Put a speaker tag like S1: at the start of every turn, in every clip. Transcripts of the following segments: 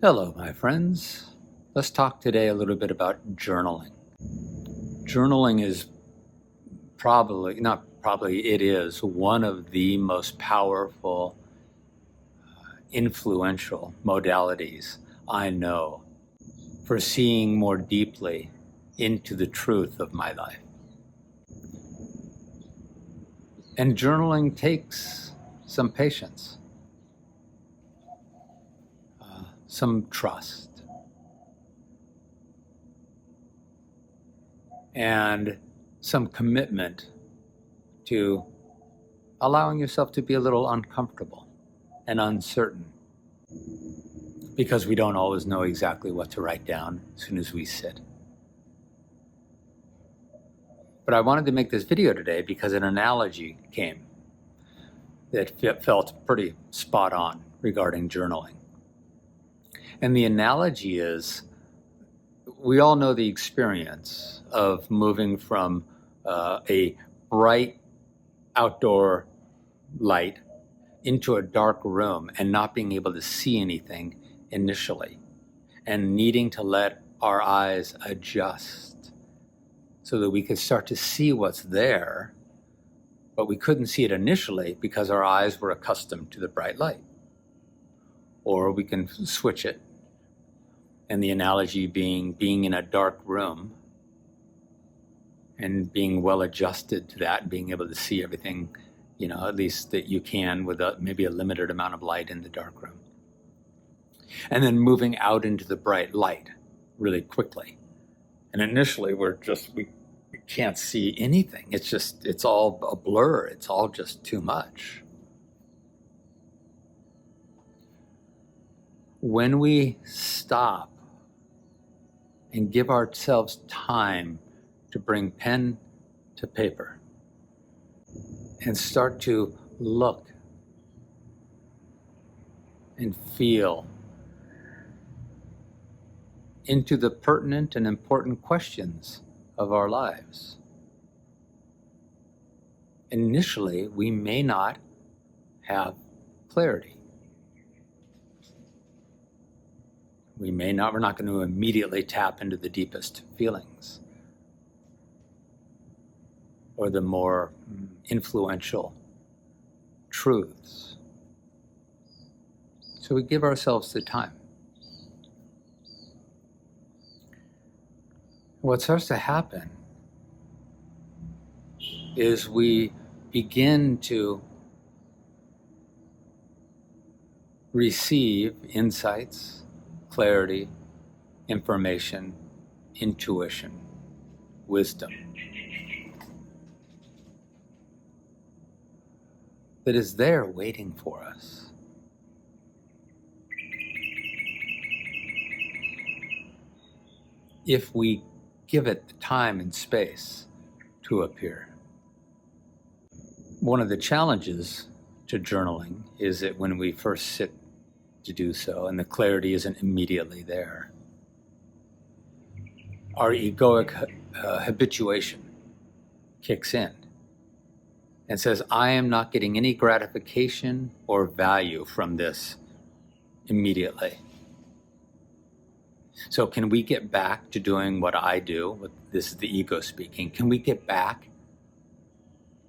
S1: Hello, my friends. Let's talk today a little bit about journaling. Journaling is it is one of the most powerful, influential modalities I know for seeing more deeply into the truth of my life. And journaling takes some patience, some trust, and some commitment to allowing yourself to be a little uncomfortable and uncertain, because we don't always know exactly what to write down as soon as we sit. But I wanted to make this video today because an analogy came that felt pretty spot on regarding journaling. And the analogy is, we all know the experience of moving from a bright outdoor light into a dark room and not being able to see anything initially, and needing to let our eyes adjust so that we could start to see what's there, but we couldn't see it initially because our eyes were accustomed to the bright light. Or we can switch it, and the analogy being in a dark room and being well adjusted to that and being able to see everything, at least that you can with maybe a limited amount of light in the dark room. And then moving out into the bright light really quickly. And initially we can't see anything. It's all a blur. It's all just too much. When we stop and give ourselves time to bring pen to paper and start to look and feel into the pertinent and important questions of our lives, initially we may not have clarity. We're not going to immediately tap into the deepest feelings or the more influential truths. So we give ourselves the time. What starts to happen is we begin to receive insights, clarity, information, intuition, wisdom that is there waiting for us. If we give it the time and space to appear. One of the challenges to journaling is that when we first sit to do so and the clarity isn't immediately there, our egoic habituation kicks in and says, I am not getting any gratification or value from this immediately. So can we get back to doing what I do? This is the ego speaking. Can we get back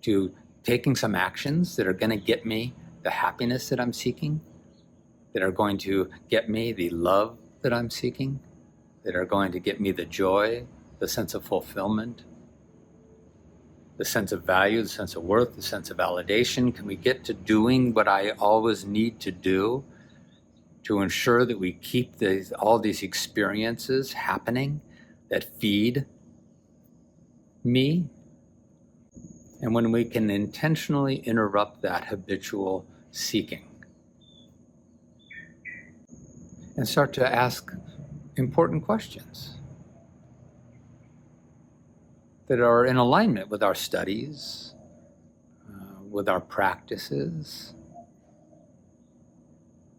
S1: to taking some actions that are going to get me the happiness that I'm seeking, that are going to get me the love that I'm seeking, that are going to get me the joy, the sense of fulfillment, the sense of value, the sense of worth, the sense of validation? Can we get to doing what I always need to do to ensure that we keep all these experiences happening that feed me? And when we can intentionally interrupt that habitual seeking and start to ask important questions that are in alignment with our studies, with our practices,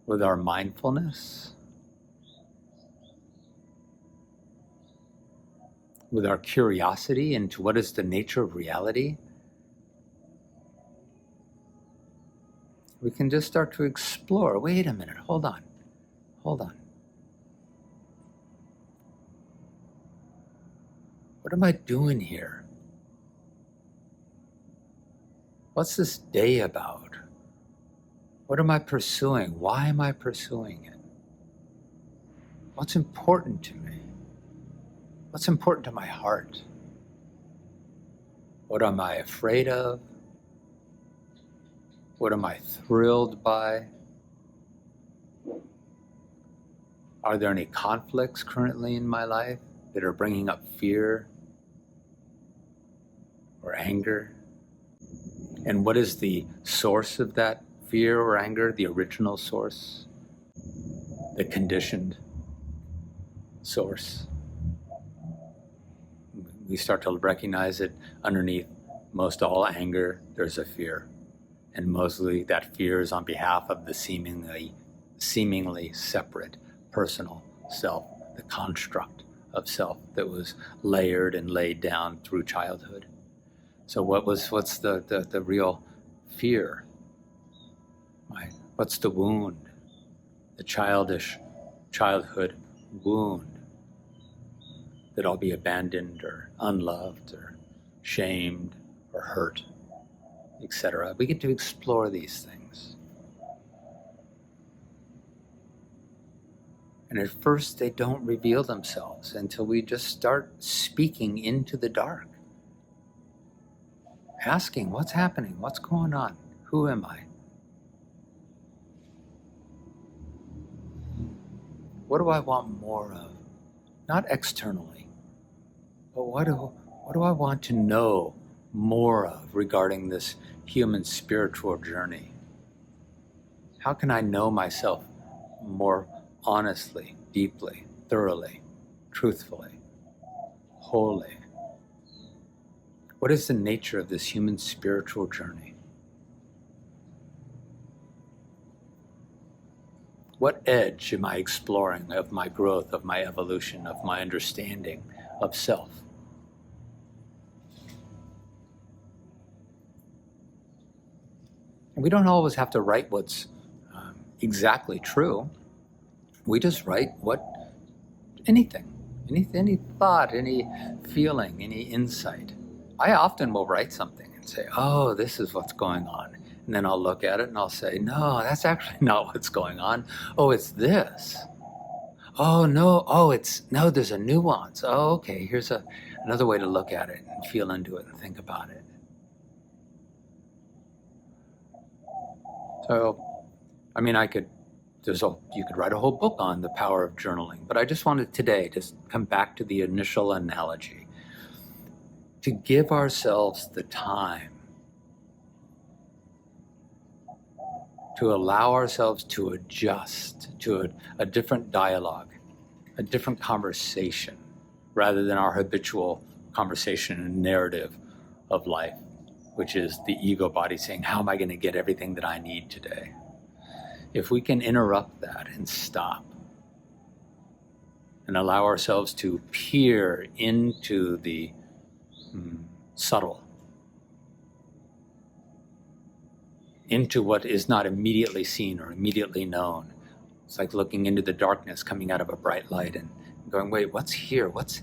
S1: with our mindfulness, with our curiosity into what is the nature of reality, we can just start to explore. Wait a minute, hold on. What am I doing here? What's this day about? What am I pursuing? Why am I pursuing it? What's important to me? What's important to my heart? What am I afraid of? What am I thrilled by? Are there any conflicts currently in my life that are bringing up fear or anger? And what is the source of that fear or anger, the original source, the conditioned source? We start to recognize that underneath most all anger, there's a fear. And mostly that fear is on behalf of the seemingly separate personal self, the construct of self that was layered and laid down through childhood. So what's the real fear? What's the wound? The childish childhood wound that I'll be abandoned or unloved or shamed or hurt, etc. We get to explore these things. And at first they don't reveal themselves until we just start speaking into the dark. Asking, what's happening? What's going on? Who am I? What do I want more of? Not externally, but what do I want to know more of regarding this human spiritual journey? How can I know myself more honestly, deeply, thoroughly, truthfully, wholly? What is the nature of this human spiritual journey? What edge am I exploring of my growth, of my evolution, of my understanding of self? And we don't always have to write what's exactly true. We just write anything, any thought, any feeling, any insight. I often will write something and say, oh, this is what's going on. And then I'll look at it and I'll say, no, that's actually not what's going on. Oh, it's this. Oh, no. Oh, no, there's a nuance. Oh, okay. Here's another way to look at it and feel into it and think about it. So, I mean, you could write a whole book on the power of journaling, but I just wanted today to come back to the initial analogy, to give ourselves the time to allow ourselves to adjust to a different dialogue, a different conversation, rather than our habitual conversation and narrative of life, which is the ego body saying, how am I going to get everything that I need today? If we can interrupt that and stop and allow ourselves to peer into the subtle, into what is not immediately seen or immediately known. It's like looking into the darkness, coming out of a bright light and going, wait, what's here? What's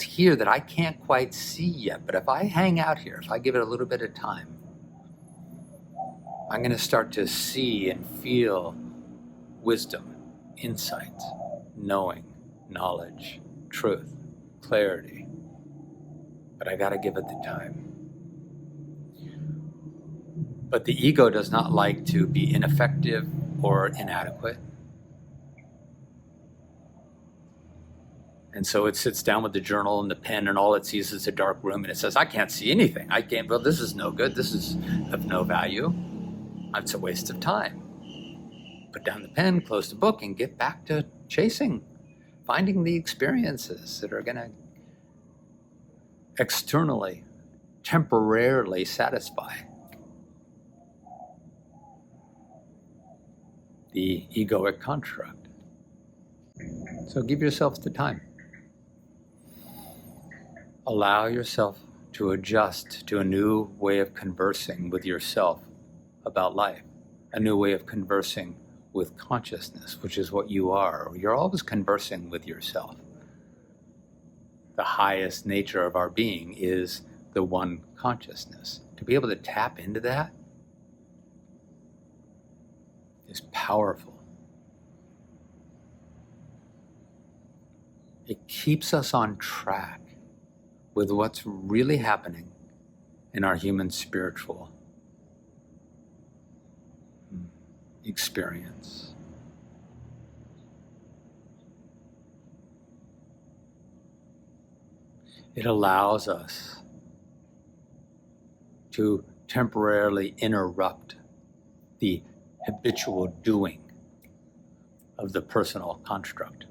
S1: here that I can't quite see yet? But if I hang out here, if I give it a little bit of time, I'm going to start to see and feel wisdom, insight, knowing, knowledge, truth, clarity. But I got to give it the time. But the ego does not like to be ineffective or inadequate. And so it sits down with the journal and the pen, and all it sees is a dark room, and it says, I can't see anything. Well, this is no good. This is of no value. It's a waste of time. Put down the pen, close the book, and get back to chasing, finding the experiences that are going to externally, temporarily satisfy the egoic construct. So give yourself the time. Allow yourself to adjust to a new way of conversing with yourself about life, a new way of conversing with consciousness, which is what you are. You're always conversing with yourself. the highest nature of our being is the one consciousness. To be able to tap into that is powerful. It keeps us on track with what's really happening in our human spiritual experience. It allows us to temporarily interrupt the habitual doing of the personal construct,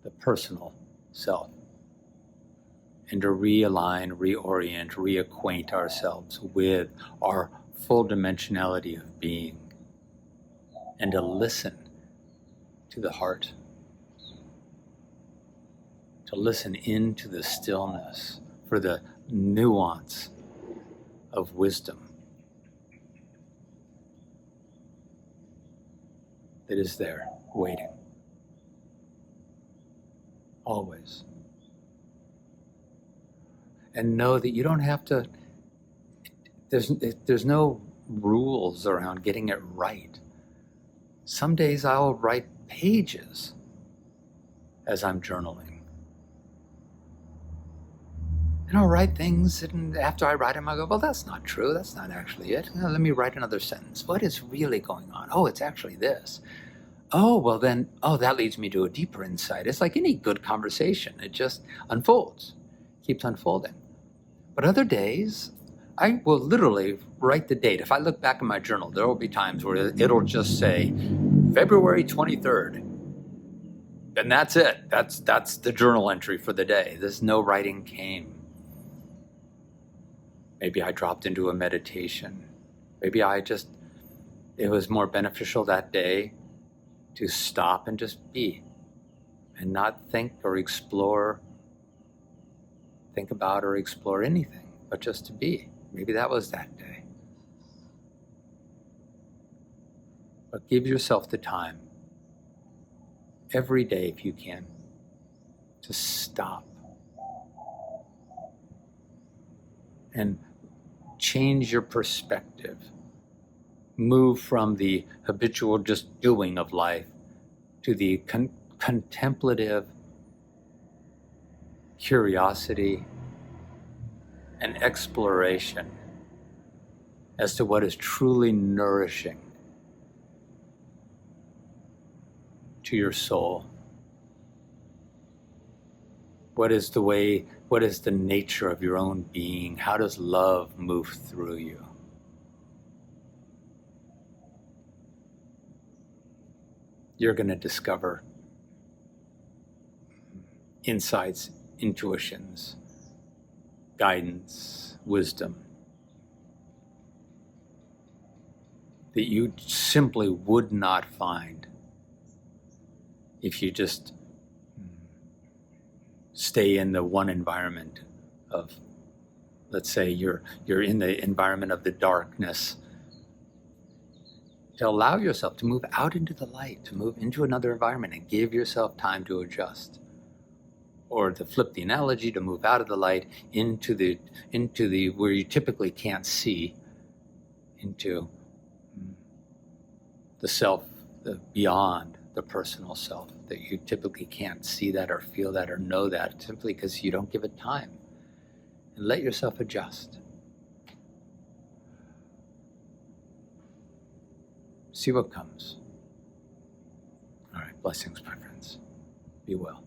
S1: the personal self, and to realign, reorient, reacquaint ourselves with our full dimensionality of being, and to listen to the heart, to listen into the stillness for the nuance of wisdom that is there, waiting, always. And know that you don't have to, there's no rules around getting it right. Some days I'll write pages as I'm journaling. And I'll write things, and after I write them, I go, well, that's not true. That's not actually it. Now, let me write another sentence. What is really going on? Oh, it's actually this. Oh, well then, that leads me to a deeper insight. It's like any good conversation. It just unfolds, keeps unfolding. But other days, I will literally write the date. If I look back in my journal, there will be times where it'll just say February 23rd. And that's it. That's the journal entry for the day. There's no writing came. Maybe I dropped into a meditation. Maybe it was more beneficial that day to stop and just be and not think or think about or explore anything, but just to be. Maybe that was that day. But give yourself the time, every day if you can, to stop and change your perspective. Move from the habitual just doing of life to the contemplative curiosity and exploration as to what is truly nourishing to your soul. What is the nature of your own being? How does love move through you? You're going to discover insights, intuitions, guidance, wisdom that you simply would not find if you just stay in the one environment of, let's say you're in the environment of the darkness. To allow yourself to move out into the light, to move into another environment and give yourself time to adjust. Or to flip the analogy, to move out of the light into the where you typically can't see, into the self, the beyond the personal self, that you typically can't see that or feel that or know that simply because you don't give it time. And let yourself adjust. See what comes. All right, blessings, my friends. Be well.